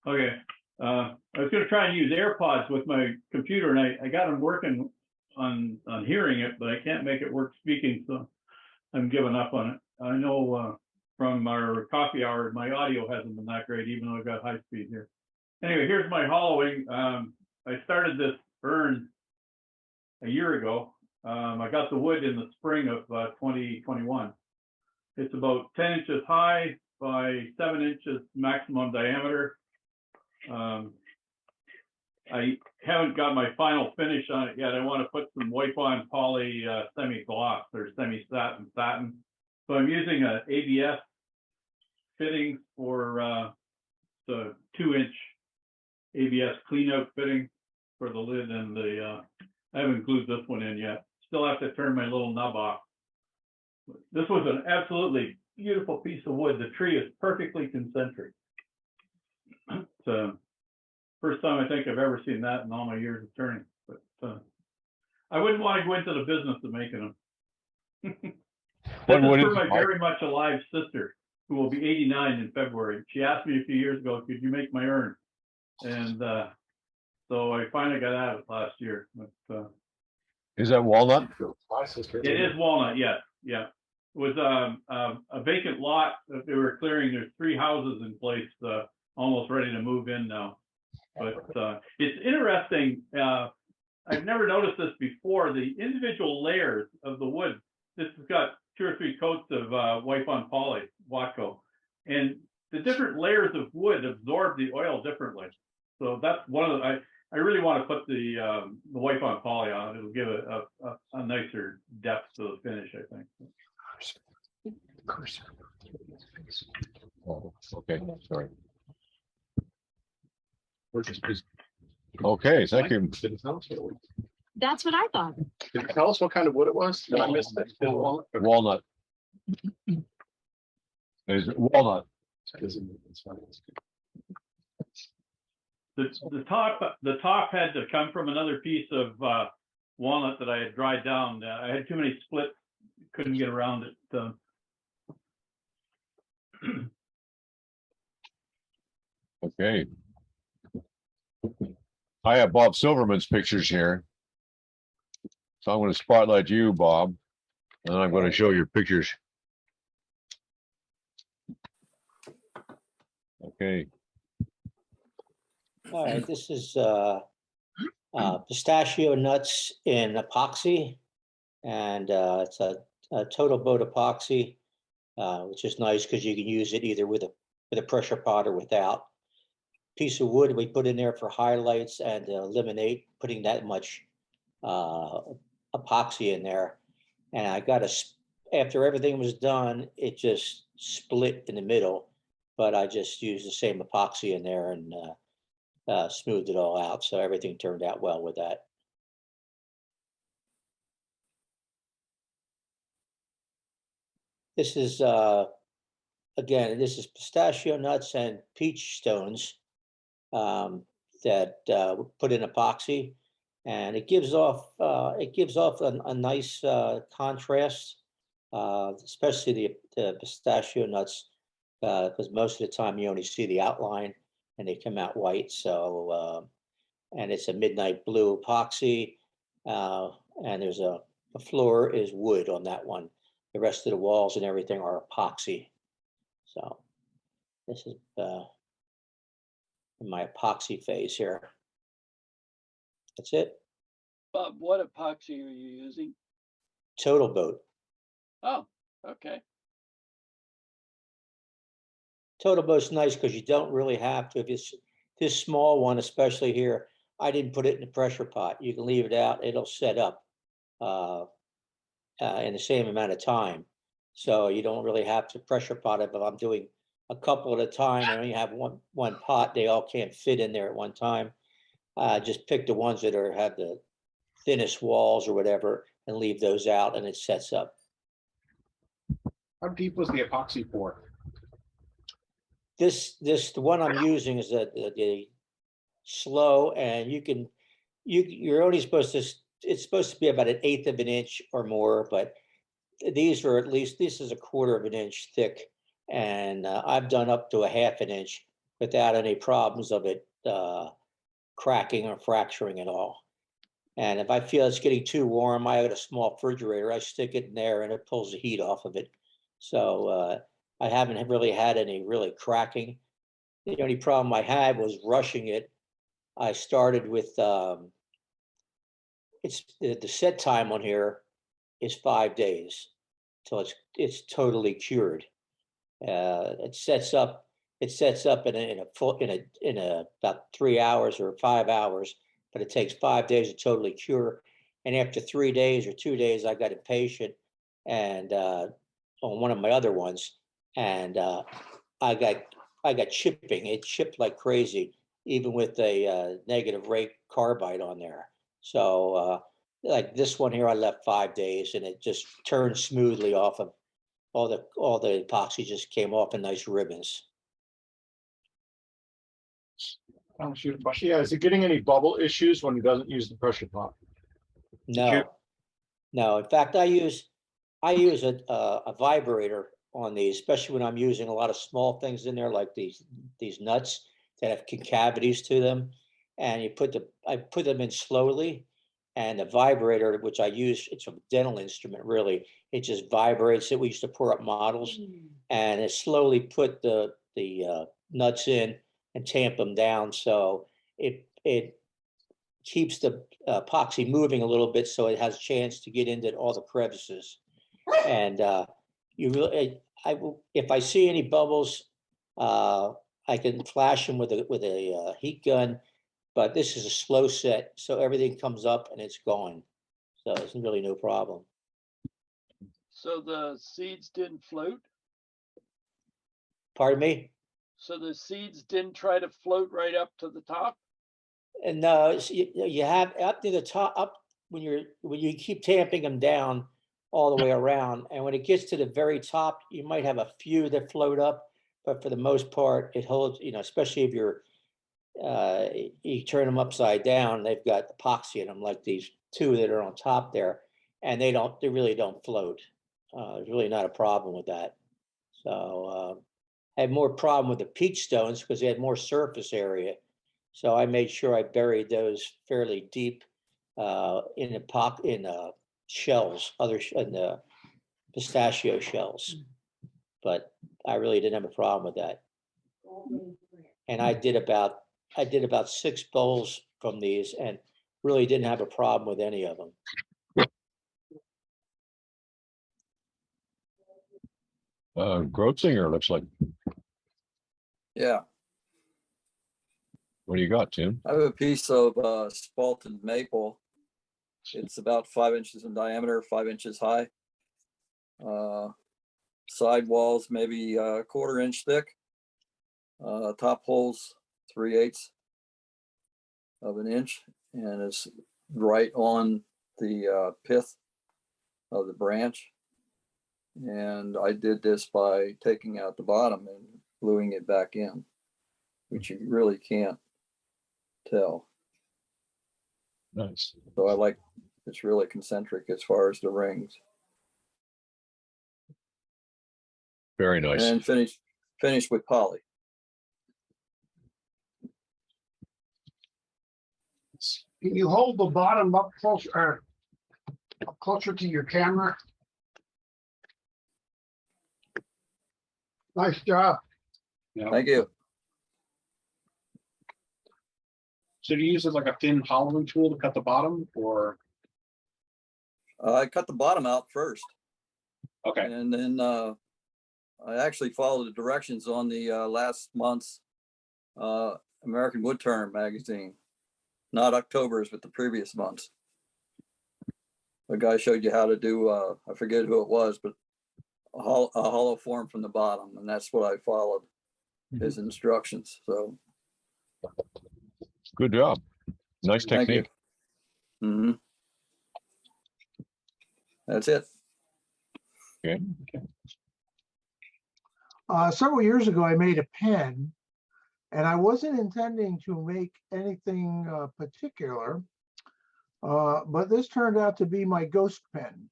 Okay. I was going to try and use AirPods with my computer, and I got them working on hearing it, but I can't make it work speaking, so I'm giving up on it. I know from our coffee hour, my audio hasn't been that great, even though I've got high speed here. Anyway, here's my hollowing. I started this urn a year ago. I got the wood in the spring of 2021. It's about 10 inches high by 7 inches maximum diameter. I haven't got my final finish on it yet. I want to put some wipe-on poly semi-gloss or semi-satin satin. So I'm using a ABS fitting for the 2-inch ABS cleanout fitting for the lid, and the I haven't glued this one in yet. Still have to turn my little nub off. This was an absolutely beautiful piece of wood. The tree is perfectly concentric. It's first time I think I've ever seen that in all my years of turning. But I wouldn't want to go into the business of making them. This is for my very much alive sister, who will be 89 in February. She asked me a few years ago, could you make my urn? And so I finally got at it last year. But, is that walnut? It is walnut, yes. Yeah. It was a vacant lot that they were clearing. There's 3 houses in place, almost ready to move in now. But it's interesting. I've never noticed this before. The individual layers of the wood. This has got 2 or 3 coats of wipe-on poly, Watco, and the different layers of wood absorb the oil differently. So that's one of the. I really want to put the wipe-on poly on. It'll give a nicer depth to the finish, I think. Oh, okay, sorry. Okay, thank you. That's what I thought. Did it tell us what kind of wood it was? Did I miss it? Walnut. Is it walnut? The top had to come from another piece of walnut that I had dried down. I had too many splits, couldn't get around it. Okay. I have Bob Silverman's pictures here. So I'm going to spotlight you, Bob, and I'm going to show your pictures. Okay. All right, this is pistachio nuts in epoxy, and it's a total boat epoxy, which is nice because you can use it either with a pressure pot or without. Piece of wood we put in there for highlights and eliminate putting that much epoxy in there. And I got after everything was done, it just split in the middle, but I just used the same epoxy in there and smoothed it all out. So everything turned out well with that. This is, again, this is pistachio nuts and peach stones that put in epoxy, and it gives off a nice contrast, especially the pistachio nuts, because most of the time you only see the outline and they come out white. So and it's a midnight blue epoxy, and there's the floor is wood on that one. The rest of the walls and everything are epoxy. So this is in my epoxy phase here. That's it. Bob, what epoxy are you using? Total Boat. Oh, okay. Total Boat's nice because you don't really have to. If it's this small one, especially here, I didn't put it in a pressure pot. You can leave it out; it'll set up in the same amount of time. So you don't really have to pressure pot it. But I'm doing a couple at a time. I only have one pot. They all can't fit in there at one time. Just pick the ones that have the thinnest walls or whatever, and leave those out, and it sets up. How deep was the epoxy pour? The one I'm using is the slow, and you're only supposed to. It's supposed to be about 1/8 of an inch or more, but these are this is 1/4 of an inch thick, and I've done up to 1/2 an inch without any problems of it cracking or fracturing at all. And if I feel it's getting too warm, I have a small refrigerator. I stick it in there and it pulls the heat off of it. So I haven't really had any really cracking. The only problem I had was rushing it. I started with it's the set time on here is 5 days till it's totally cured. It sets up in a about 3 hours or 5 hours, but it takes 5 days to totally cure. And after 3 days or 2 days, I got impatient and on one of my other ones, and I got chipping. It chipped like crazy, even with a negative rate carbide on there. So like this one here, I left 5 days and it just turned smoothly off of all the epoxy just came off in nice ribbons. I'll shoot a question. Yeah, is it getting any bubble issues when he doesn't use the pressure pot? No, no. In fact, I use a vibrator on these, especially when I'm using a lot of small things in there, like these nuts that have concavities to them. And I put them in slowly, and the vibrator, which I use, it's a dental instrument, really. It just vibrates it. We used to pour up models, and it slowly put the nuts in and tamp them down. So it keeps the epoxy moving a little bit, so it has a chance to get into all the crevices. And you really, if I see any bubbles, I can flash them with a heat gun. But this is a slow set, so everything comes up and it's gone. So it's really no problem. So the seeds didn't float? Pardon me? So the seeds didn't try to float right up to the top? And no, you have up to the top, up when you keep tamping them down all the way around, and when it gets to the very top, you might have a few that float up, but for the most part, it holds. Especially if you turn them upside down, they've got epoxy in them, like these two that are on top there, and they really don't float. There's really not a problem with that. So I had more problem with the peach stones because they had more surface area. So I made sure I buried those fairly deep in shells, in the pistachio shells. But I really didn't have a problem with that. And I did about 6 bowls from these and really didn't have a problem with any of them. Grotzinger looks like, Yeah, what do you got, Tim? I have a piece of spalted maple. It's about 5 inches in diameter, 5 inches high. Side walls maybe a 1/4 inch thick. Top holes 3/8 of an inch, and it's right on the pith of the branch. And I did this by taking out the bottom and gluing it back in, which you really can't tell. Nice. So it's really concentric as far as the rings. Very nice. And finish with poly. Can you hold the bottom up closer to your camera? Nice job. Thank you. So do you use it like a thin hollowing tool to cut the bottom, or? I cut the bottom out first, Okay, and then I actually followed the directions on the last month's American Woodturner magazine, not October's, but the previous month's. The guy showed you how to do, I forget who it was, but a hollow form from the bottom, and that's what I followed, his instructions. So Good job. Nice thank you. technique. Mhm. That's it. Okay. Several years ago, I made a pen, and I wasn't intending to make anything particular, but this turned out to be my ghost pen.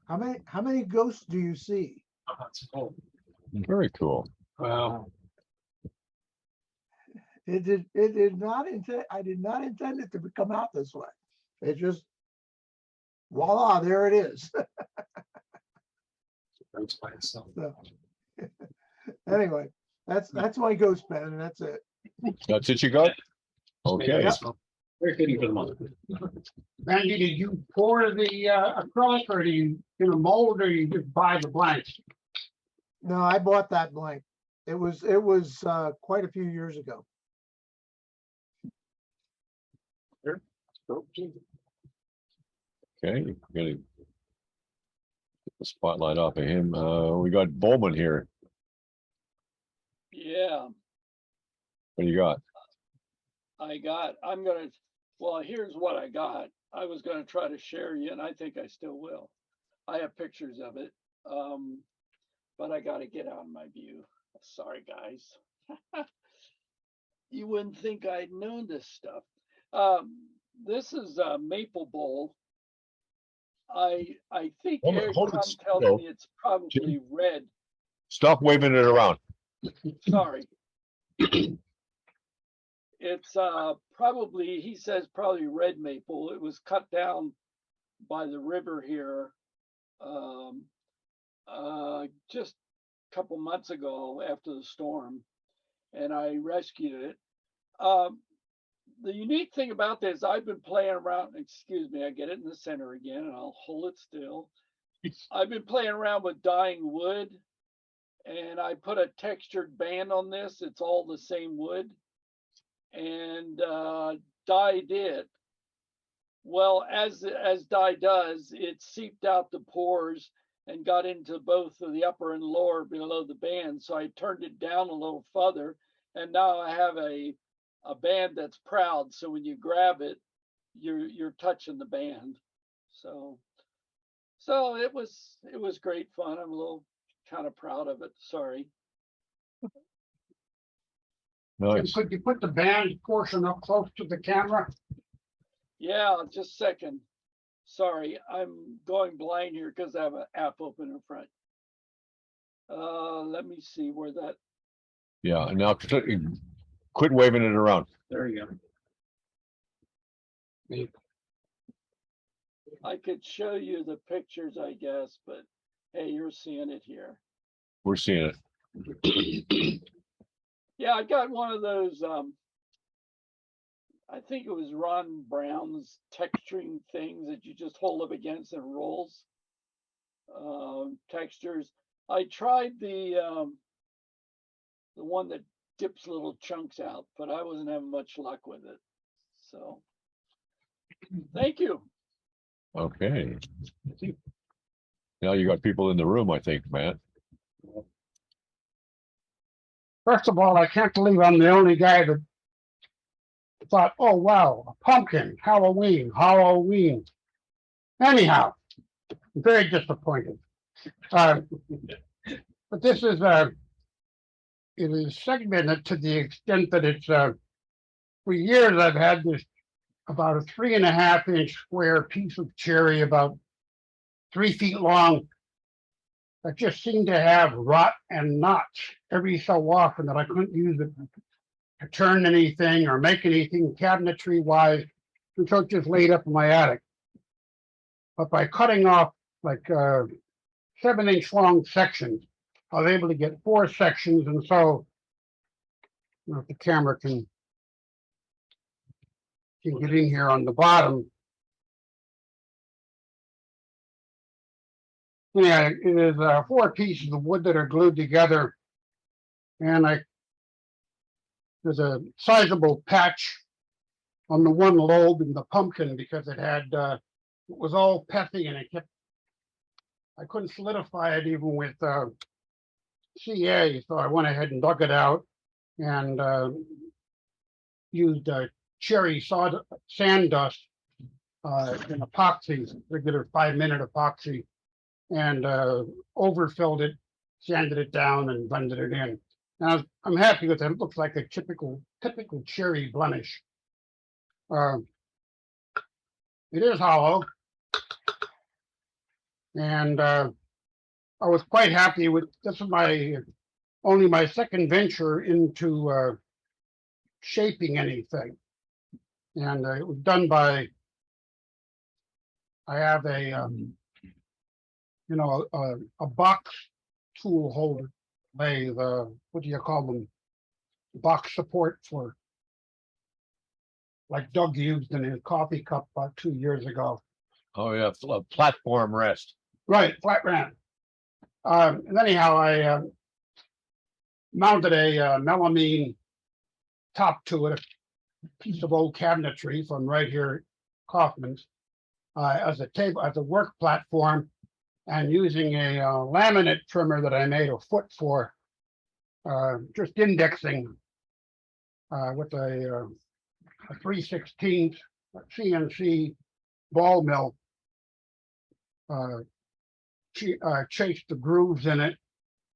How many ghosts do you see? that's cool. Very cool. Wow. It did not intend, I did not intend it to come out this way. It just, voila, there it is. That's by itself. So, anyway, that's my ghost pen and that's it. That's it you got? Okay. Very fitting for the month. Randy, did you pour the acrylic or do you in a mold or you just buy the blanks? No, I bought that blank. It was quite a few years ago. Okay, gonna get the spotlight off of him. We got Bowman here. Yeah, What do you got? well, here's what I got. I was gonna try to share you, and I think I still will. I have pictures of it. But I gotta get out of my view. Sorry, guys. You wouldn't think I'd known this stuff. This is a maple bowl. I think Hold on, Eric hold it Tom tells still. me it's probably red. Stop waving it around. Sorry. It's probably, he says probably red maple. It was cut down by the river here just a couple months ago after the storm, and I rescued it. The unique thing about this, I've been playing around, excuse me, I get it in the center again and I'll hold it still. I've been playing around with dyeing wood, and I put a textured band on this. It's all the same wood, and dyed it. Well, as dye does, it seeped out the pores and got into both of the upper and lower below the band. So I turned it down a little further, and now I have a band that's proud. So when you grab it, you're touching the band. So it was great fun. I'm a little kind of proud of it. Sorry. Nice. Could you put the band portion up close to the camera? Yeah, just a second. Sorry, I'm going blind here because I have an app open in front. Let me see where that. Yeah, now quit waving it around. There you go. I could show you the pictures, I guess, but hey, you're seeing it here. We're seeing it. Yeah, I got one of those. I think it was Ron Brown's texturing things that you just hold up against and rolls. Textures. I tried the one that dips little chunks out, but I wasn't having much luck with it. So, thank you. Okay. Now you got people in the room, I think, Matt. First of all, I can't believe I'm the only guy that thought, oh, wow, a pumpkin, Halloween. Anyhow, I'm very disappointed. But this is it is segmented to the extent that it's for years I've had this about a 3.5-inch square piece of cherry about 3 feet long that just seemed to have rot and knots every so often that I couldn't use it to turn anything or make anything cabinetry wise, and so it just laid up in my attic. But by cutting off like 7-inch long sections, I was able to get 4 sections, and so if the camera can get in here on the bottom. Yeah, it is 4 pieces of wood that are glued together, and there's a sizable patch on the one lobe in the pumpkin because it was all pethy and I couldn't solidify it even with CA, so I went ahead and dug it out and used cherry sand dust in epoxy, regular 5-minute epoxy, and overfilled it, sanded it down, and blended it in. Now I'm happy with it. It looks like a typical cherry blemish. It is hollow, and I was quite happy with this. Is my only my second venture into shaping anything. And it was done by, I have a, you know, a box tool holder, lathe, what do you call them? Box support for, like Doug used in his coffee cup about 2 years ago. Oh, yeah, platform rest. Right, flat ramp. And anyhow, I mounted a melamine top to it, a piece of old cabinetry from right here, Kaufman's, as a table, as a work platform, and using a laminate trimmer that I made a foot for, just indexing with a 3/16 CNC ball mill. Chased the grooves in it,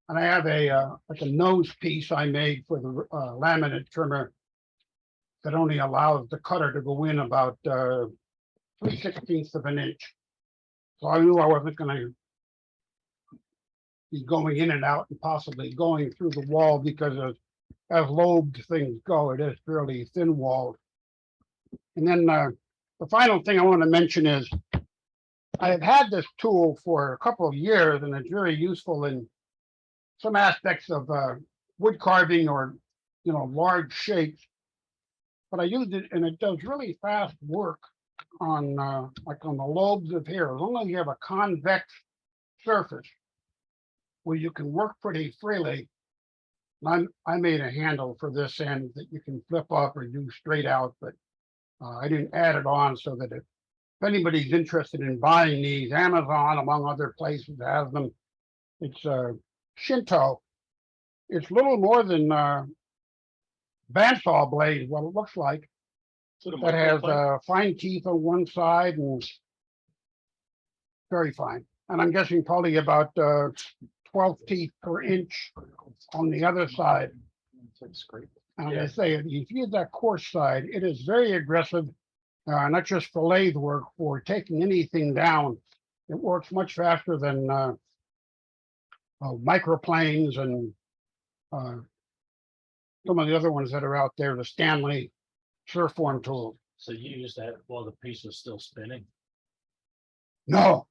and I have a like a nose piece I made for the laminate trimmer that only allows the cutter to go in about 3/16 of an inch. So I knew I wasn't going to be going in and out and possibly going through the wall, because as lobed things go, it is fairly thin walled. And then the final thing I want to mention is I have had this tool for a couple of years, and it's very useful in some aspects of wood carving or, you know, large shapes. But I used it, and it does really fast work on like on the lobes of hair. As long as you have a convex surface where you can work pretty freely. I made a handle for this end that you can flip up or do straight out, but I didn't add it on, so that if anybody's interested in buying these, Amazon, among other places, has them. It's Shinto. It's little more than bandsaw blade, what it looks like. That has fine teeth on one side and very fine. And I'm guessing probably about 12 teeth per inch on the other side. That's great. And like I say, if you use that coarse side, it is very aggressive, not just for lathe work, for taking anything down. It works much faster than microplanes and some of the other ones that are out there, the Stanley Surform tool. So you used that while the piece was still spinning? No,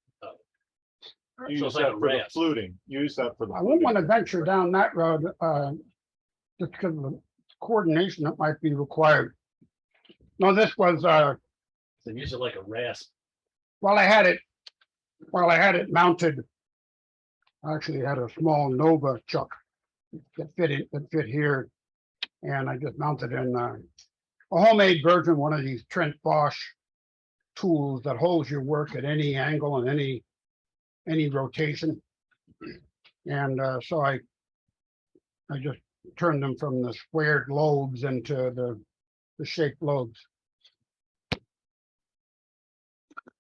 You So use it's like that a for the rasp. fluting. You use that for the. I wouldn't want to fluting. venture down that road, just because of the coordination that might be required. No, this was, So use it like a rasp. while I had it mounted, I actually had a small Nova chuck that fit here. And I just mounted in a homemade version, one of these Trent Bosch tools that holds your work at any angle and any rotation. And so I just turned them from the squared lobes into the shaped lobes.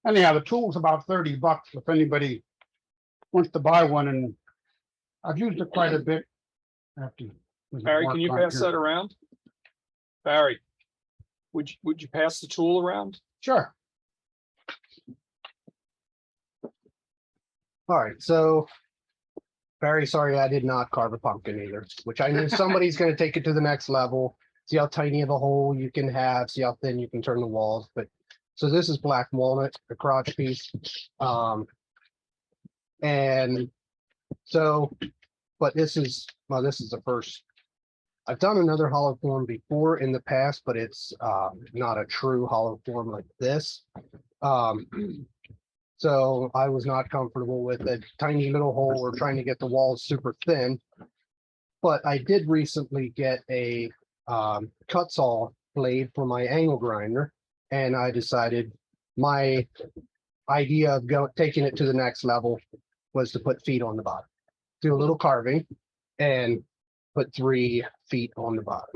Anyhow, the tool's about $30 if anybody wants to buy one, and I've used it quite a bit. Barry, can you pass that around? Barry, would you pass the tool around? Sure. All right, so Barry, sorry, I did not carve a pumpkin either, which I knew somebody's going to take it to the next level. See how tiny of a hole you can have, see how thin you can turn the walls. But so this is black walnut, the crotch piece. And so, but this is the first. I've done another hollow form before in the past, but it's not a true hollow form like this. So I was not comfortable with a tiny little hole or trying to get the walls super thin. But I did recently get a cut saw blade for my angle grinder, and I decided my idea of taking it to the next level was to put feet on the bottom, do a little carving, and put 3 feet on the bottom.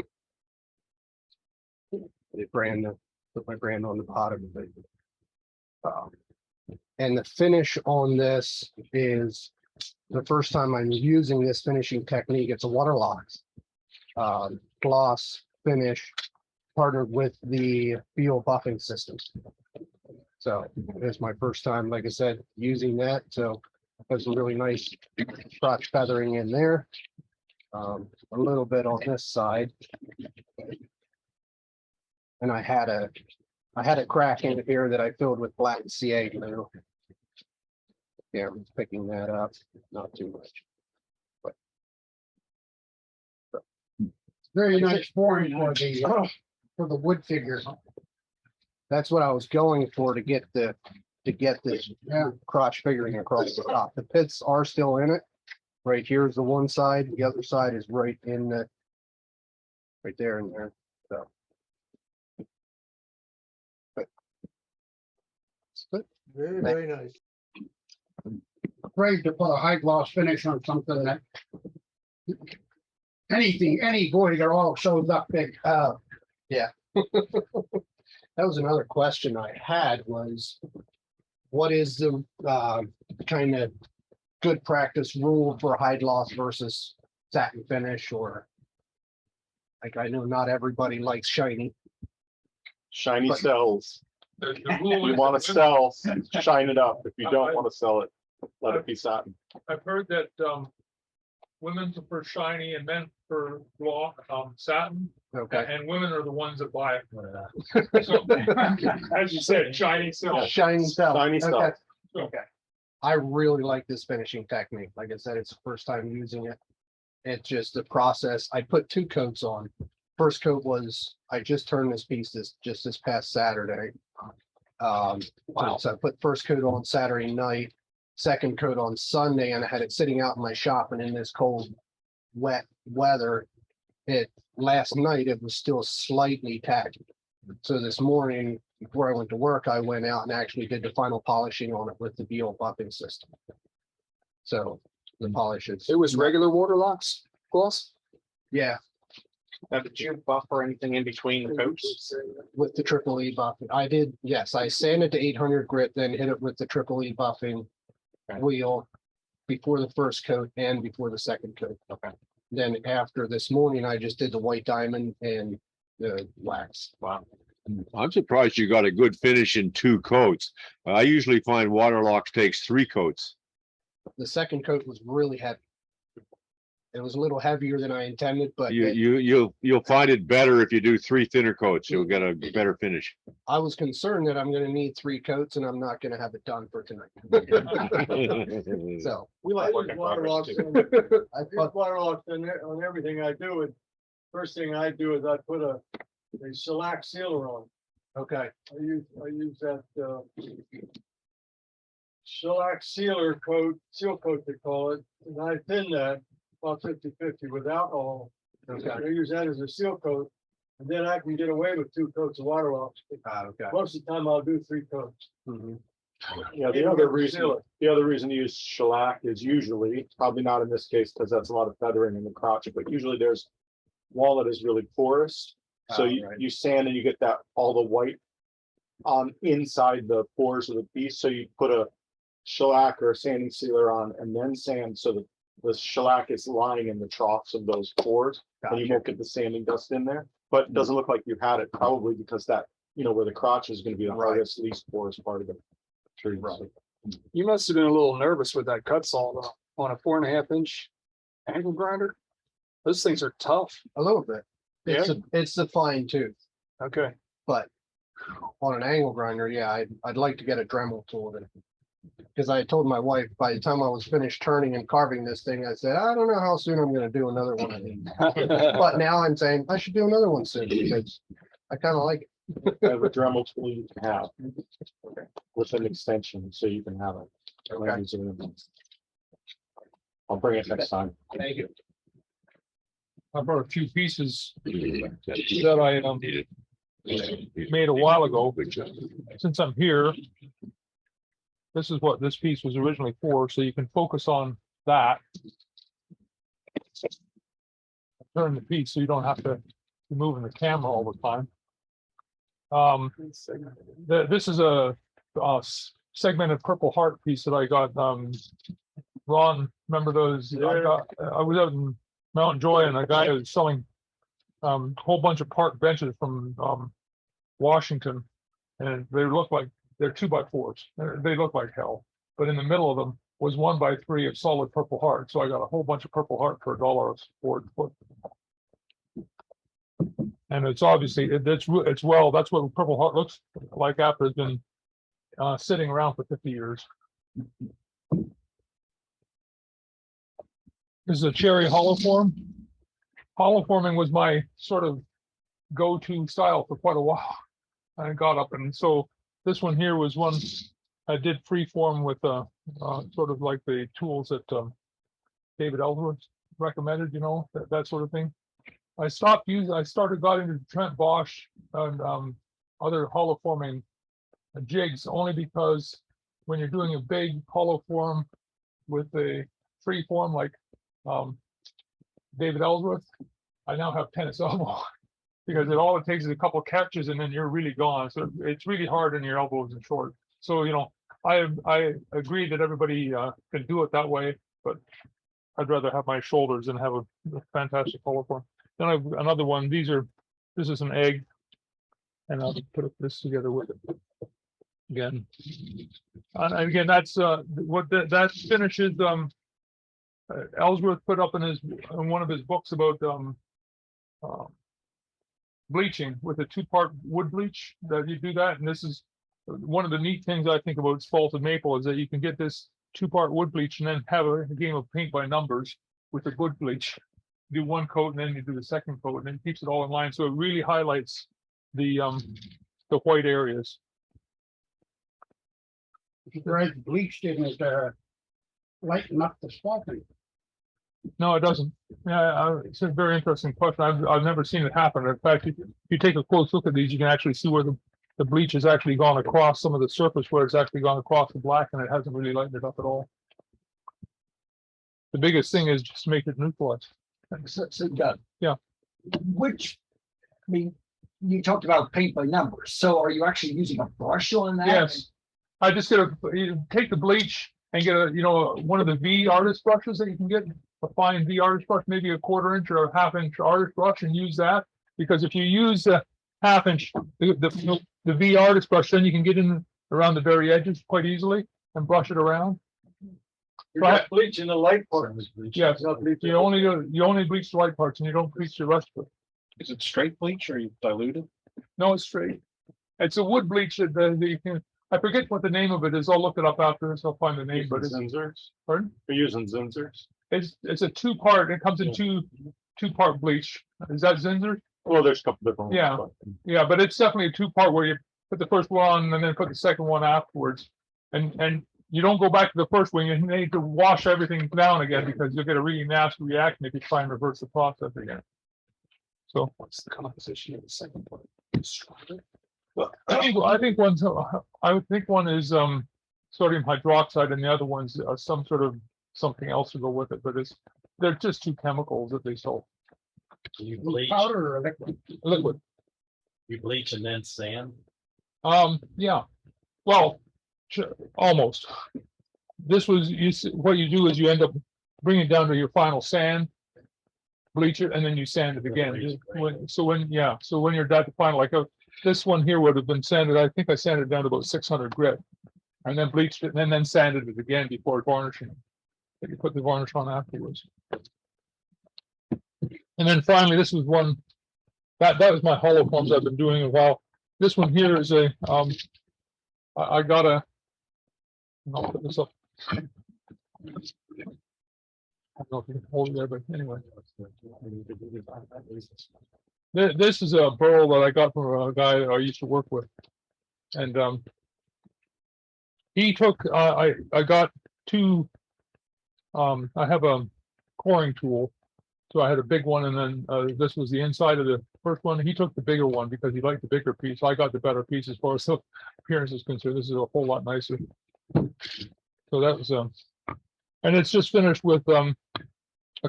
Put my brand on the bottom of it. And the finish on this is the first time I'm using this finishing technique. It's a waterlock gloss finish partnered with the Feel buffing system. So it's my first time, like I said, using that. So there's some really nice crotch feathering in there. a little bit on this side. And I had a crack in here that I filled with black CA glue. Yeah, I'm picking that up, not too much. Very nice form for the wood figure. That's what I was going for to get this crotch figuring across the top. The pits are still in it. Right here is the one side, the other side is right in the, right there and there, so. But Very, very nice. Afraid to put a high gloss finish on something that any void at all shows up big. yeah. That was another question I had was, what is the kind of good practice rule for hide gloss versus satin finish, or like, I know not everybody likes shiny. Shiny But- sells. You want to sell, shine it up. If you don't want to sell it, let it be satin. I've heard that women prefer shiny and men prefer satin, Okay. and women are the ones that buy it. So, as you said, shiny silk. Shiny stuff. Shiny Okay. stuff. Okay. I really like this finishing technique. Like I said, it's the first time using it. It's just the process. I put 2 coats on. First coat was, I just turned this piece this past Saturday. So I put first coat on Saturday night, second coat on Sunday, and I had it sitting out in my shop, and in this cold, wet weather, last night it was still slightly tacky. So this morning, before I went to work, I went out and actually did the final polishing on it with the Beal buffing system. So the polish is. It was regular waterlocks gloss? Yeah, Now, did you buff or anything in between the coats? with the triple E buffing. I did, yes, I sanded to 800 grit, then hit it with the triple E buffing wheel before the first coat and before the second coat. Okay. Then after this morning, I just did the white diamond and the wax. Wow. I'm surprised you got a good finish in 2 coats. I usually find Waterlocks takes 3 coats. The second coat was really heavy. It was a little heavier than I intended, but You'll find it better if you do 3 thinner coats. You'll get a better finish. I was concerned that I'm gonna need 3 coats and I'm not gonna have it done for tonight. So. We like working Waterlocks progress too. I put waterlocks on everything I do. And first thing I do is I put a shellac sealer on. Okay, I use that shellac seal coat they call it, and I thin that about 50-50 with alcohol. okay, I use that as a seal coat, and then I can get away with 2 coats of waterlocks. okay. Most of the time I'll do 3 coats. Mhm. Yeah, the other reason to use shellac is usually, probably not in this case, because that's a lot of feathering in the crotch, but usually there's walnut is really porous. So Right. you sand and you get that, all the white on inside the pores of the piece. So you put a shellac or a sanding sealer on and then sand, so that the shellac is lying in the troughs of those pores, and you Gotcha. won't get the sanding dust in there. But it doesn't look like you've had it, probably because that, where the crotch is gonna be the Right. hardest, least porous part of the tree. Right. You must have been a little nervous with that cut saw though, on a 4.5 inch angle grinder. Those things are tough. A little bit. It's the fine tooth, Okay. but on an angle grinder, yeah, I'd like to get a Dremel tool then. Because I told my wife, by the time I was finished turning and carving this thing, I said, I don't know how soon I'm gonna do another one of these. But now I'm saying I should do another one soon because I kind of like it. Have a Dremel tool you can have with an extension, so you can have it. Okay. I'll bring it next time. Thank you. I brought a few pieces that I made a while ago. Since I'm here, this is what this piece was originally for, so you can focus on that. Turn the piece so you don't have to be moving the camera all the time. This is a segmented Purple Heart piece that I got. Ron, remember those? I was out in Mountain Joy, and a guy was selling a whole bunch of park benches from Washington, and they look like they're 2x4s. They look like hell, but in the middle of them was 1x3 of solid Purple Heart. So I got a whole bunch of Purple Heart for $1 a board foot. And it's obviously, that's what Purple Heart looks like after it's been sitting around for 50 years. This is a cherry hollow form. Hollow forming was my sort of go-to style for quite a while. I got up, and so this one here was one I did free form with sort of like the tools that David Ellsworth recommended, you know, that sort of thing. I got into Trent Bosch and other hollow forming jigs only because when you're doing a big hollow form with a free form like David Ellsworth, I now have tennis elbow because all it takes is a couple of catches and then you're really gone. So it's really hard on your elbows and short. So, you know, I agree that everybody can do it that way, but I'd rather have my shoulders and have a fantastic hollow form. Then I've another one. This is an egg, and I'll put this together with it again. And again, that's what that finishes. Ellsworth put up in one of his books about bleaching with a 2-part wood bleach, that you do that. And this is one of the neat things I think about salted maple is that you can get this 2-part wood bleach and then have a game of paint by numbers with the wood bleach. Do one coat and then you do the second coat, and then it keeps it all in line. So it really highlights the white areas. Right, bleach didn't lighten up the spalting. No, it doesn't. Yeah, it's a very interesting question. I've never seen it happen. In fact, if you take a close look at these, you can actually see where the bleach has actually gone across some of the surface where it's actually gone across the black, and it hasn't really lightened it up at all. The biggest thing is just make it neutralized. So Doug. Yeah. Which, I mean, you talked about paint by numbers. So are you actually using a brush on that? Yes. I just you take the bleach and get one of the V artist brushes that you can get, a fine V artist brush, maybe a 1/4 inch or a 1/2 inch artist brush, and use that. Because if you use a 1/2 inch, the V artist brush, then you can get in around the very edges quite easily and brush it around. You're just bleaching the light part. Yes, you only bleach the light parts and you don't bleach the rest of it. Is it straight bleach or you diluted? No, it's straight. It's a wood bleach that you can. I forget what the name of it is. I'll look it up after this. I'll find the name. But it's Zinsers. Pardon? You're using Zinsers. It's a 2-part. It comes in two-part bleach. Is that Zinsser? Well, there's a couple different ones. Yeah, but- yeah, but it's definitely a 2-part where you put the first one on and then put the second one afterwards, and you don't go back to the first one. You need to wash everything down again because you'll get a really nasty reaction if you try and reverse the process again. So What's the composition of the second part? well, I think one is sodium hydroxide and the other one's some sort of something else to go with it, but they're just 2 chemicals that they sell. You bleach, Powder or liquid? Liquid. you bleach and then sand. Yeah. Well, almost. This was what you do is you end up bringing it down to your final sand, bleach it, and then you sand it again. So when you're at the final, like this one here would have been sanded. I think I sanded down to about 600 grit, and then bleached it, and then sanded it again before varnishing. Then you put the varnish on afterwards. And then finally, this was one that was my hollow forms I've been doing a while. This one here is a I got a. I'll put this up. I don't know if you can hold it there, but anyway. This is a burl that I got from a guy that I used to work with. And he took, I got 2, I have a coring tool. So I had a big one, and then this was the inside of the first one. He took the bigger one because he liked the bigger piece. I got the better piece as far as the appearance is concerned. This is a whole lot nicer. So that was and it's just finished with a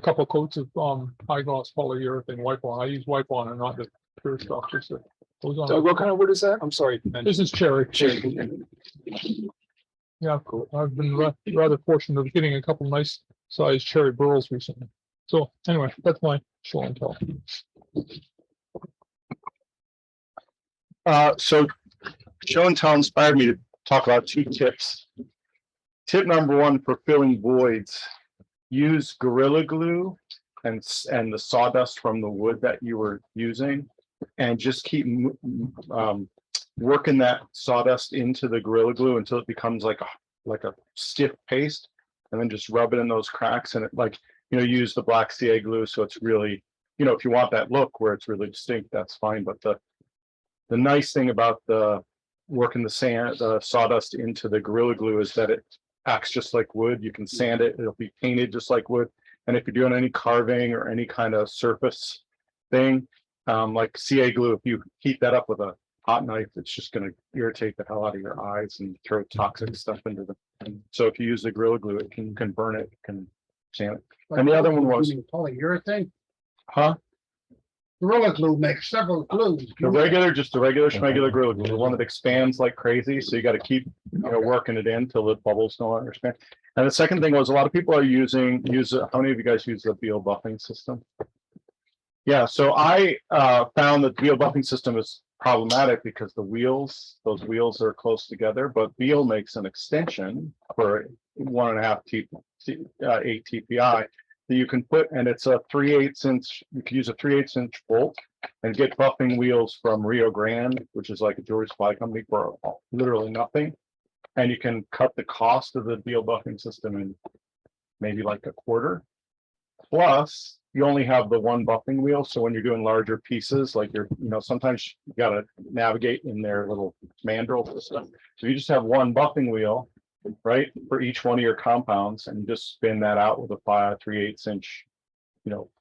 couple coats of high gloss polyurethane wipe on. I use wipe on and not the pure stuff. Just that goes on. Doug, what kind of wood is that? I'm sorry. This is cherry. Yeah, cool. I've been rather fortunate of getting a couple nice sized cherry burls recently. So anyway, that's my show and tell. So show and tell inspired me to talk about 2 tips tip number one for filling voids, use Gorilla Glue and the sawdust from the wood that you were using, and just keep working that sawdust into the Gorilla Glue until it becomes like a stiff paste, and then just rub it in those cracks, and it, like, you know, use the black CA glue so it's really, you know, if you want that look where it's really distinct, that's fine. But the nice thing about the working the sawdust into the Gorilla Glue is that it acts just like wood. You can sand it, it'll be painted just like wood. And if you're doing any carving or any kind of surface thing, like CA glue, if you heat that up with a hot knife, it's just going to irritate the hell out of your eyes and throw toxic stuff into them. So if you use the Gorilla Glue, it can burn it, can sand it. And the other one was polyurethane. Huh? Gorilla Glue makes several glues. The regular schmegular Gorilla Glue, the one that expands like crazy. So you got to keep, you know, working it in till the bubbles no longer expand. And the second thing was, a lot of people are how many of you guys use the Beal buffing system? Yeah, so I found that the Beal buffing system is problematic because those wheels are close together, but Beal makes an extension for 1.5 8 TPI that you can put, and it's a 3/8 inch. You can use a 3/8 inch bolt and get buffing wheels from Rio Grande, which is like a jewelry supply company, for literally nothing. And you can cut the cost of the Beal buffing system in maybe like a quarter. Plus, you only have the one buffing wheel, so when you're doing larger pieces, like sometimes you got to navigate in their little mandrel system. So you just have one buffing wheel, right, for each one of your compounds, and you just spin that out with a 3/8 inch,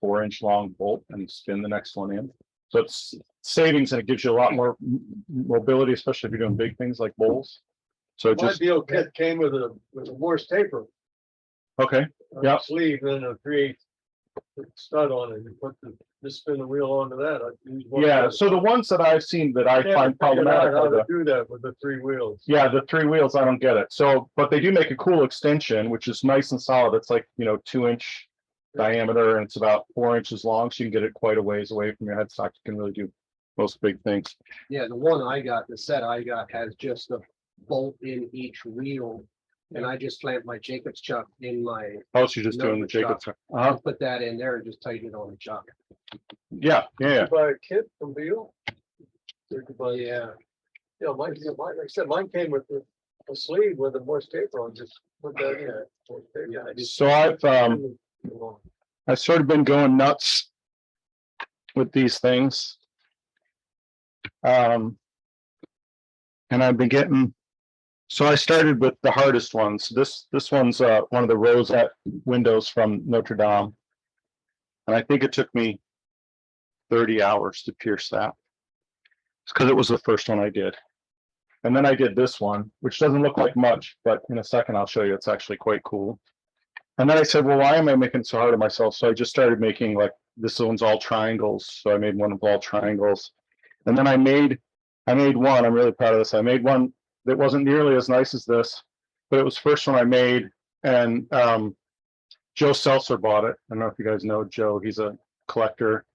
4-inch long bolt, and spin the next one in. So it's savings, and it gives you a lot more mobility, especially if you're doing big things like bowls. So My Beal kit came with a Morse taper. Okay. Yeah. Sleeve and a 3/8 stud on it. You just spin the wheel onto that. Yeah. So the ones that I've seen that I find problematic how to do that with the 3 wheels. Yeah, the 3 wheels, I don't get it. So, but they do make a cool extension, which is nice and solid. It's like, 2-inch diameter, and it's about 4 inches long. So you can get it quite a ways away from your headstock. You can really do most big things. Yeah, the one I got, the set I got has just a bolt in each wheel. And I just clamped my Jacob's chuck in my. Oh, so you're just doing the Jacob's. Put that in there and just tighten it on the chuck. Yeah. You buy a kit from Beal? Yeah. Yeah, like I said, mine came with a sleeve with a Morse taper on. Just put that in. Yeah. So I've sort of been going nuts with these things. And I've been getting. So I started with the hardest ones. This one's one of the rosette windows from Notre Dame. And I think it took me 30 hours to pierce that. It's because it was the first one I did. And then I did this one, which doesn't look like much, but in a second I'll show you, it's actually quite cool. And then I said, well, why am I making it so hard on myself? So I just started making, like, this one's all triangles. So I made one of all triangles. And then I made one, I'm really proud of this. I made one that wasn't nearly as nice as this, but it was the first one I made. And Joe Seltzer bought it. I don't know if you guys know Joe. He's a collector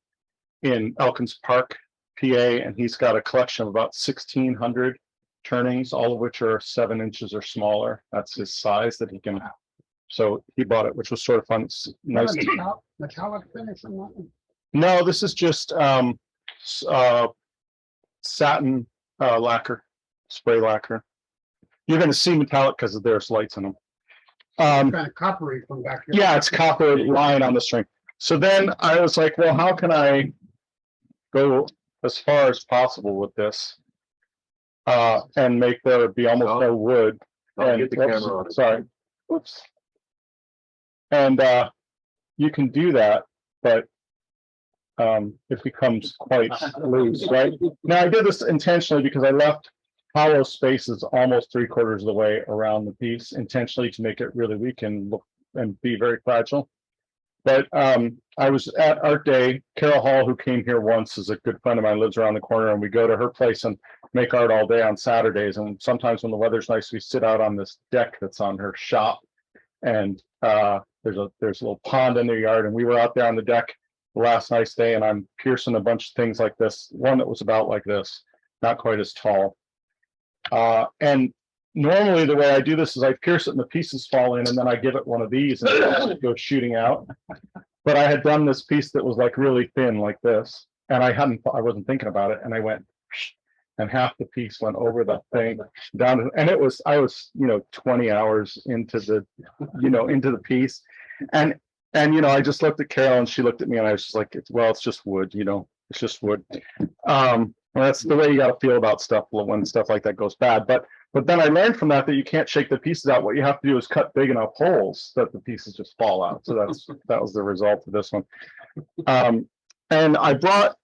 in Elkins Park, PA, and he's got a collection of about 1,600 turnings, all of which are 7 inches or smaller. That's his size that he can. So he bought it, which was sort of fun. It's nice. Metallic finish on that one? No, this is just satin lacquer. Spray lacquer. You're going to see metallic because there's lights in them. Kind of coppery from back here. Yeah, it's copper line on the string. So then I was like, well, how can I go as far as possible with this and make there be almost no wood? And get the camera on it. Sorry. Oops. And you can do that, but it becomes quite loose, right? Now I did this intentionally because I left hollow spaces almost 3/4 of the way around the piece intentionally to make it really weak and look and be very fragile. But I was at Art Day. Carol Hall, who came here once, is a good friend of mine, lives around the corner, and we go to her place and make art all day on Saturdays. And sometimes when the weather's nice, we sit out on this deck that's on her shop, and there's a little pond in their yard, and we were out there on the deck the last nice day, and I'm piercing a bunch of things like this. One that was about like this, not quite as tall. And normally the way I do this is I pierce it and the pieces fall in and then I give it one of these and it goes shooting out. But I had done this piece that was like really thin like this, and I wasn't thinking about it, and I went, and half the piece went over the thing down, and I was 20 hours into the piece, and I just looked at Carol and she looked at me and I was just like, it's just wood, it's just wood. Well, that's the way you got to feel about stuff when stuff like that goes bad. But then I learned from that you can't shake the pieces out. What you have to do is cut big enough holes that the pieces just fall out. So that was the result of this one. And I brought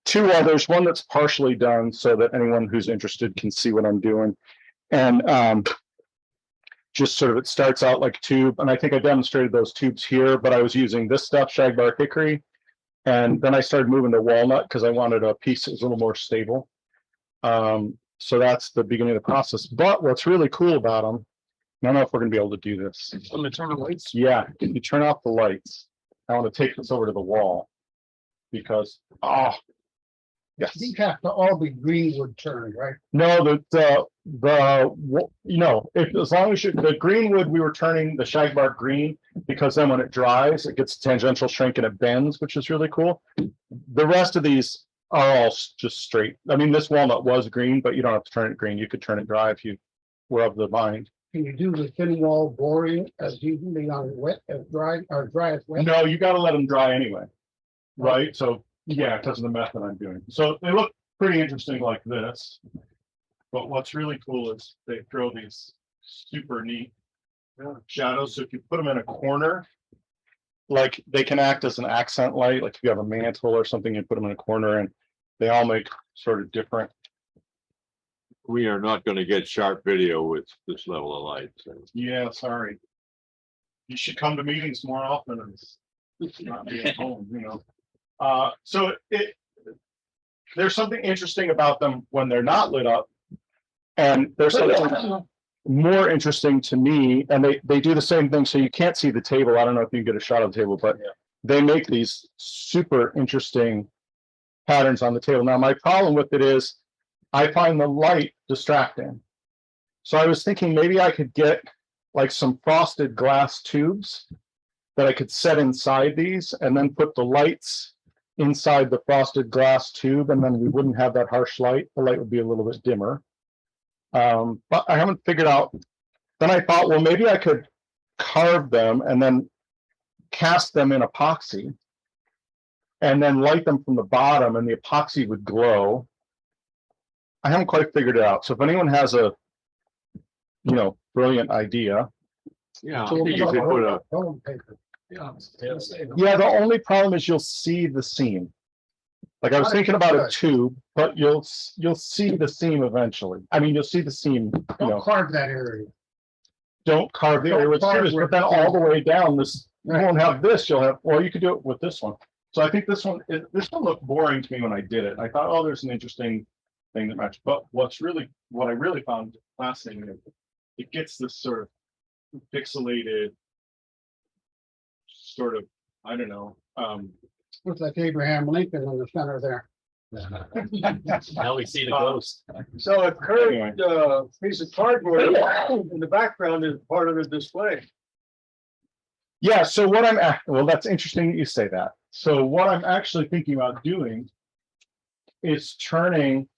two others, one that's partially done so that anyone who's interested can see what I'm doing. And just sort of, it starts out like a tube. And I think I demonstrated those tubes here, but I was using this stuff, shagbark hickory. And then I started moving to walnut because I wanted a piece that was a little more stable. So that's the beginning of the process. But what's really cool about them, I don't know if we're going to be able to do this. I'm gonna turn the lights. Yeah, can you turn off the lights? I want to take this over to the wall because, yes. These have to all be greenwood turned, right? No, as long as the greenwood, we were turning the shagbark green because then when it dries, it gets tangential shrink and it bends, which is really cool. The rest of these are all just straight. I mean, this walnut was green, but you don't have to turn it green. You could turn it dry if you were of the mind. Can you do the thin wall boring as evenly on wet as dry or dry as wet? No, you got to let them dry anyway, right? So yeah, because of the method I'm doing. So they look pretty interesting like this. But what's really cool is they throw these super neat shadows. So if you put them in a corner, like they can act as an accent light. Like if you have a mantle or something, you put them in a corner and they all make sort of different. We are not going to get sharp video with this level of light. So. Yeah, sorry. You should come to meetings more often and not be at home, So there's something interesting about them when they're not lit up. And there's something more interesting to me, and they do the same thing. So you can't see the table. I don't know if you can get a shot of the table, but they make these super interesting patterns on the table. Now, my problem with it is I find the light distracting. So I was thinking maybe I could get like some frosted glass tubes that I could set inside these and then put the lights inside the frosted glass tube, and then we wouldn't have that harsh light. The light would be a little bit dimmer. But I haven't figured out. Then I thought, well, maybe I could carve them and then cast them in epoxy and then light them from the bottom and the epoxy would glow. I haven't quite figured it out. So if anyone has a, brilliant idea. Yeah, I So think you could put a. Yeah, the only problem is you'll see the seam. Like I was thinking about a tube, but you'll see the seam eventually. I mean, you'll see the seam. Don't carve that area. Don't carve the area with scissors, but then all the way down, you won't have this. You'll have, or you could do it with this one. So I think this one looked boring to me when I did it. I thought, oh, there's an interesting thing that matched. But what I really found fascinating is it gets this sort of pixelated, sort of, I don't know. Looks like Abraham Lincoln in the center there. Now we see the ghost. So a curved piece of cardboard in the background is part of the display. Yeah, so what well, that's interesting that you say that. So what I'm actually thinking about doing is turning.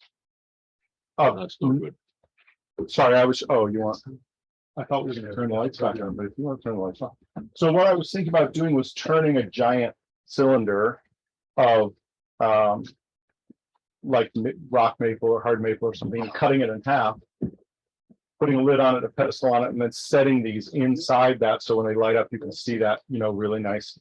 Oh, That's no good. Sorry, I thought we were going to turn the lights back on, but if you want to turn the lights on. So what I was thinking about doing was turning a giant cylinder of like rock maple or hard maple or something, and cutting it in half, putting a lid on it, a pedestal on it, and then setting these inside that so when they light up, you can see that, really nice.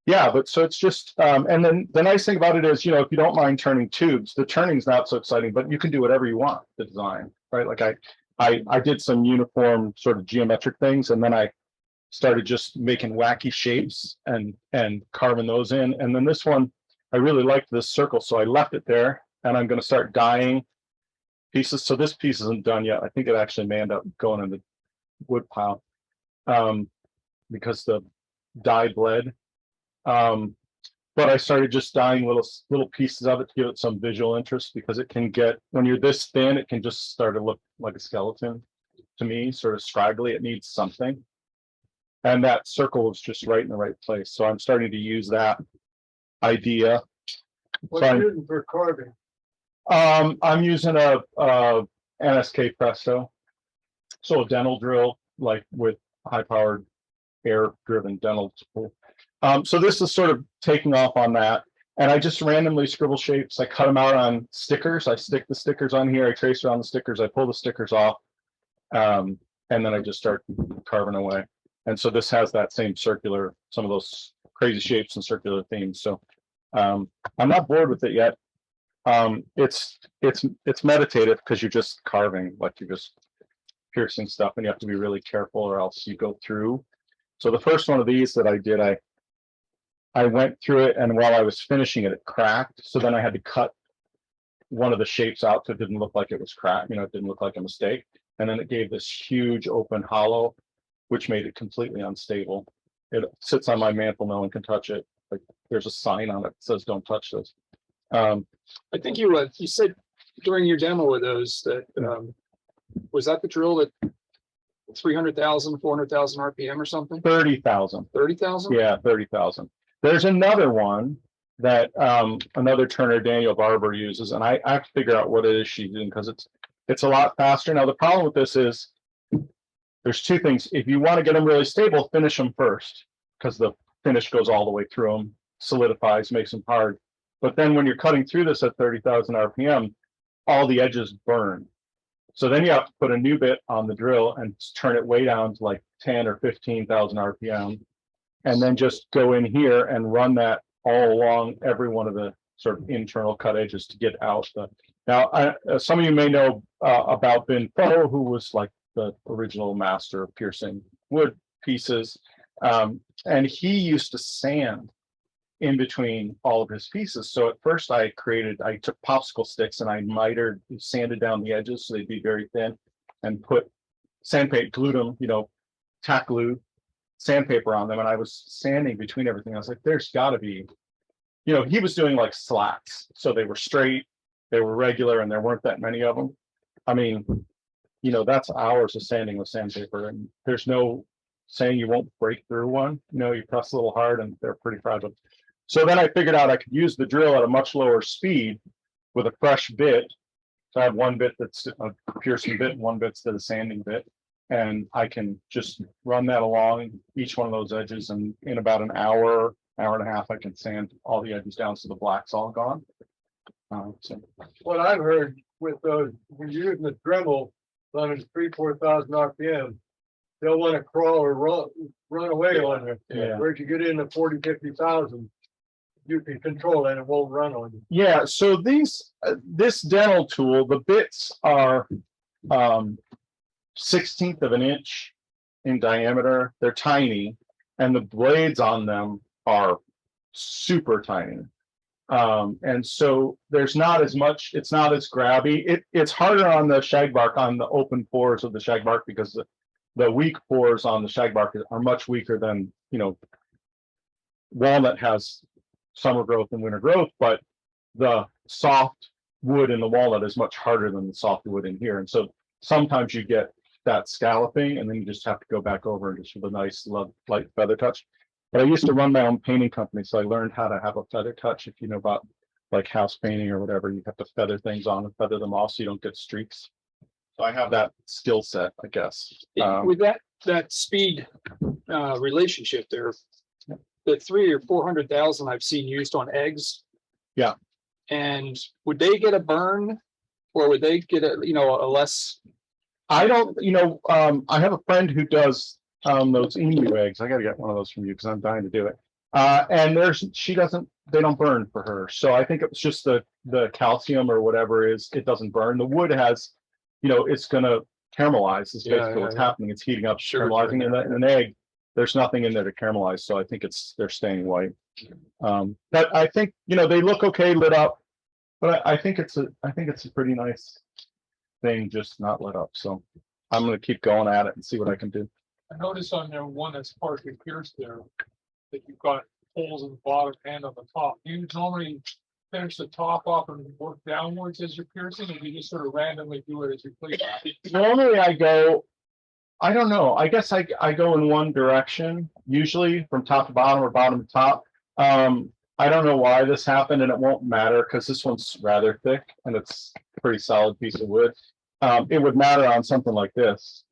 Yeah, but so it's just, and then the nice thing about it is, if you don't mind turning tubes, the turning's not so exciting, but you can do whatever you want, the design, right? Like I did some uniform sort of geometric things, and then I started just making wacky shapes and carving those in. And then this one, I really liked this circle, so I left it there, and I'm going to start dyeing pieces. So this piece isn't done yet. I think it actually may end up going in the wood pile because the dye bled. But but I started just dyeing little pieces of it to give it some visual interest, because it can get, when you're this thin, it can just start to look like a skeleton to me, sort of scraggly. It needs something. And that circle was just right in the right place. So I'm starting to use that idea. What So are you using for carving? I'm using a NSK Presto. So a dental drill, like with high powered air driven dental tool. So this is sort of taking off on that. And I just randomly scribble shapes. I cut them out on stickers. I stick the stickers on here. I trace around the stickers. I pull the stickers off. And then I just start carving away. And so this has that same circular, some of those crazy shapes and circular themes. So I'm not bored with it yet. It's meditative because you're just carving, like you're just piercing stuff, and you have to be really careful or else you go through. So the first one of these that I did, I went through it, and while I was finishing it, it cracked. So then I had to cut one of the shapes out so it didn't look like it was cracked, it didn't look like a mistake. And then it gave this huge open hollow, which made it completely unstable. It sits on my mantle, no one can touch it. Like there's a sign on it that says don't touch this. I think you said during your demo of those that was that the drill that 300,000, 400,000 RPM or something? 30,000. 30,000? Yeah, 30,000. There's another one that another turner, Daniel Barber, uses, and I have to figure out what it is she's doing because it's a lot faster. Now the problem with this is there's two things. If you want to get them really stable, finish them first, because the finish goes all the way through them, solidifies, makes them hard. But then when you're cutting through this at 30,000 RPM, all the edges burn. So then you have to put a new bit on the drill and turn it way down to like 10 or 15,000 RPM. And then just go in here and run that all along every one of the sort of internal cut edges to get out the. Now, some of you may know about Ben Foe, who was like the original master of piercing wood pieces. And he used to sand in between all of his pieces. So at first I took popsicle sticks and I mitered, sanded down the edges so they'd be very thin, and put sandpaper, glued them, tack glue sandpaper on them. And I was sanding between everything. I was like, there's gotta be, he was doing like slats. So they were straight, they were regular, and there weren't that many of them. I mean, that's hours of sanding with sandpaper, and there's no saying you won't break through one. You press a little hard and they're pretty fragile. So then I figured out I could use the drill at a much lower speed with a fresh bit. So I have one bit that's a piercing bit and one bit's the sanding bit. And I can just run that along each one of those edges, and in about an hour, hour and a half, I can sand all the edges down so the black's all gone. So. What I've heard with those, when you're using the Dremel running 3,000-4,000 RPM, they'll want to crawl or run away on it. Yeah. Whereas you get into 40,000-50,000, you can control it and it won't run on you. Yeah, so this dental tool, the bits are 1/16 of an inch in diameter. They're tiny, and the blades on them are super tiny. And so there's not as much, it's not as grabby. It's harder on the shagbark, on the open pores of the shagbark, because the weak pores on the shagbark are much weaker than, walnut has summer growth and winter growth, but the soft wood in the walnut is much harder than the soft wood in here. And so sometimes you get that scalloping, and then you just have to go back over and just with a nice light feather touch. But I used to run my own painting company, so I learned how to have a feather touch. If you know about like house painting or whatever, you have to feather things on and feather them off so you don't get streaks. So I have that skill set, I guess. With that speed relationship there, the 300,000 or 400,000 I've seen used on eggs. Yeah. And would they get a burn, or would they get a less? I don't, I have a friend who does those emu eggs. I got to get one of those from you because I'm dying to do it. And they don't burn for her. So I think it's just the calcium or whatever it doesn't burn. The wood has, it's going to caramelize. It's basically what's happening. It's heating up, caramelizing in an egg. There's nothing in there to caramelize. So I think they're staying white. But I think, they look okay lit up, but I think it's a pretty nice thing, just not lit up. So I'm going to keep going at it and see what I can do. I noticed on there one that's partially pierced there, that you've got holes in the bottom and on the top. Do you normally finish the top off and work downwards as you're piercing, or do you just sort of randomly do it as you please? Normally I go, I don't know, I guess I go in one direction, usually from top to bottom or bottom to top. I don't know why this happened, and it won't matter because this one's rather thick and it's a pretty solid piece of wood. It would matter on something like this.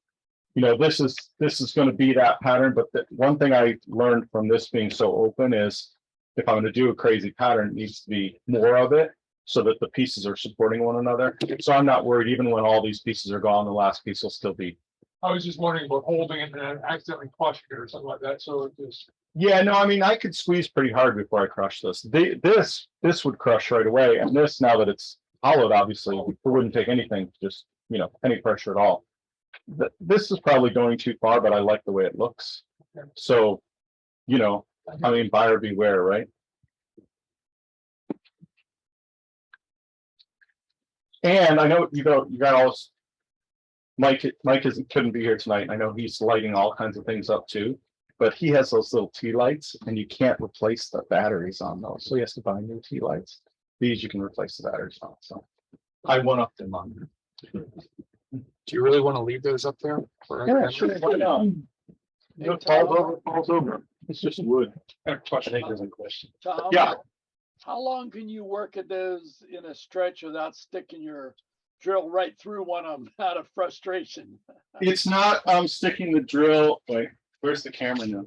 You know, this is going to be that pattern, but the one thing I learned from this being so open is if I'm going to do a crazy pattern, it needs to be more of it so that the pieces are supporting one another. So I'm not worried, even when all these pieces are gone, the last piece will still be. I was just wondering about holding it and accidentally crushing it or something like that, so it just. Yeah, no, I mean, I could squeeze pretty hard before I crush this. This would crush right away, and this, now that it's hollowed, obviously, it wouldn't take anything, just, you know, any pressure at all. This is probably going too far, but I like the way it looks. So, you know, I mean, buyer beware, right? And I know you got all this. Mike couldn't be here tonight. I know he's lighting all kinds of things up too, but he has those little tea lights, and you can't replace the batteries on those, so he has to buy new tea lights. These you can replace the batteries on. So I one-upped them on. Do you really want to leave those up there? Yeah, sure. Why not? You know, falls over. It's just wood. I think there's a question. Tom, Yeah. how long can you work at those in a stretch without sticking your drill right through one of them out of frustration? It's not sticking the drill. Wait, where's the camera now?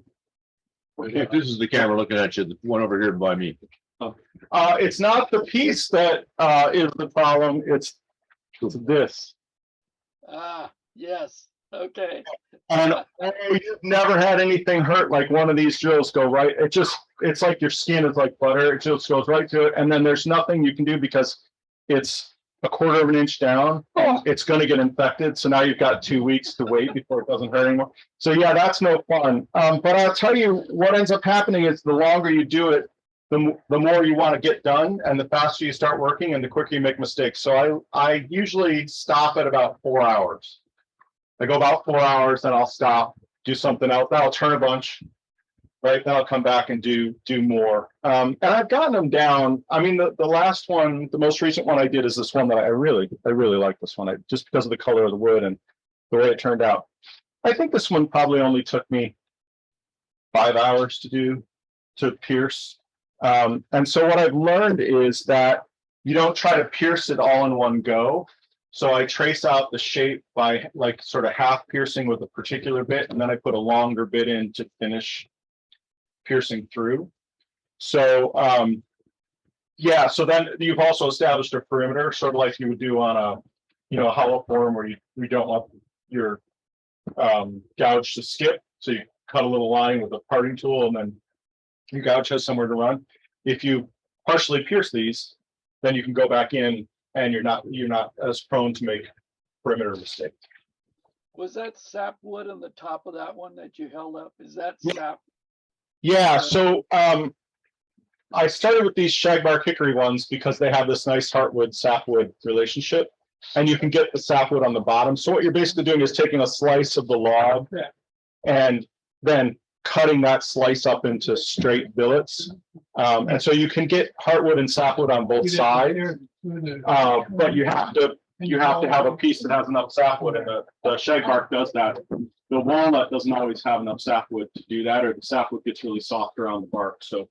Okay, this is the camera looking at you, the one over here by me. It's not the piece that is the problem. It's this. Ah, yes, okay. And you've never had anything hurt like one of these drills go right. It's like your skin is like butter. It just goes right to it. And then there's nothing you can do because it's a quarter of an inch down. It's going to get infected. So now you've got 2 weeks to wait before it doesn't hurt anymore. So yeah, that's no fun. But I'll tell you what ends up happening is the longer you do it, the more you want to get done, and the faster you start working and the quicker you make mistakes. So I usually stop at about 4 hours. I go about 4 hours, then I'll stop, do something else. Then I'll turn a bunch, right? Then I'll come back and do more. And I've gotten them down. I mean, the last one, the most recent one I did is this one that I really like this one, just because of the color of the wood and the way it turned out. I think this one probably only took me 5 hours to pierce. And so what I've learned is that you don't try to pierce it all in one go. So I trace out the shape by like sort of half piercing with a particular bit, and then I put a longer bit in to finish piercing through. So yeah, so then you've also established a perimeter, sort of like you would do on a hollow form where you don't want your gouge to skip. So you cut a little line with a parting tool, and then your gouge has somewhere to run. If you partially pierce these, then you can go back in, and you're not as prone to make perimeter mistakes. Was that sapwood on the top of that one that you held up? Is that sap? Yeah. So I started with these shagbark hickory ones because they have this nice heartwood sapwood relationship, and you can get the sapwood on the bottom. So what you're basically doing is taking a slice of the log and then cutting that slice up into straight billets. And so you can get heartwood and sapwood on both sides, but you have to have a piece that has enough sapwood, and the shagbark does that. The walnut doesn't always have enough sapwood to do that, or the sapwood gets really soft around the bark. So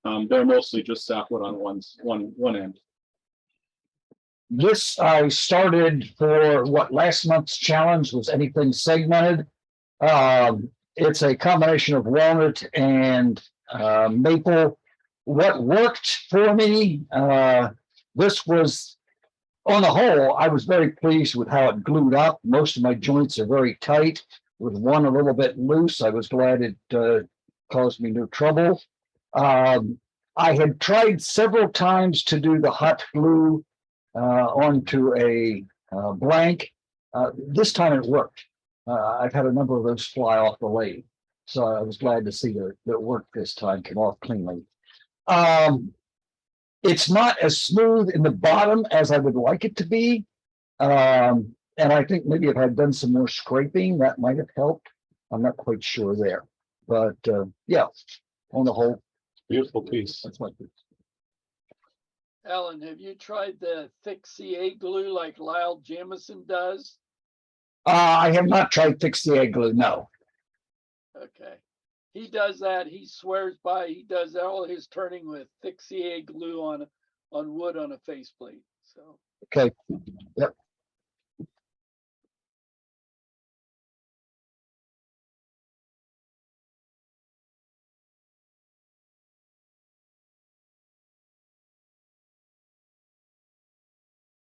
they're mostly just sapwood on one end. This I started for what last month's challenge was anything segmented. It's a combination of walnut and maple. What worked for me, this was, on the whole, I was very pleased with how it glued up. Most of my joints are very tight. With one a little bit loose, I was glad it caused me no trouble. I had tried several times to do the hot glue onto a blank. This time it worked. I've had a number of those fly off the lathe, so I was glad to see that it worked this time, came off cleanly. It's not as smooth in the bottom as I would like it to be. And I think maybe if I'd done some more scraping, that might have helped. I'm not quite sure there. But yeah, on the whole. Beautiful piece. That's my piece. Alan, have you tried the thick CA glue like Lyle Jamison does? I have not tried fix the egg glue, no. Okay. He does that. He swears by, he does all his turning with thick CA glue on wood on a faceplate. So, Okay,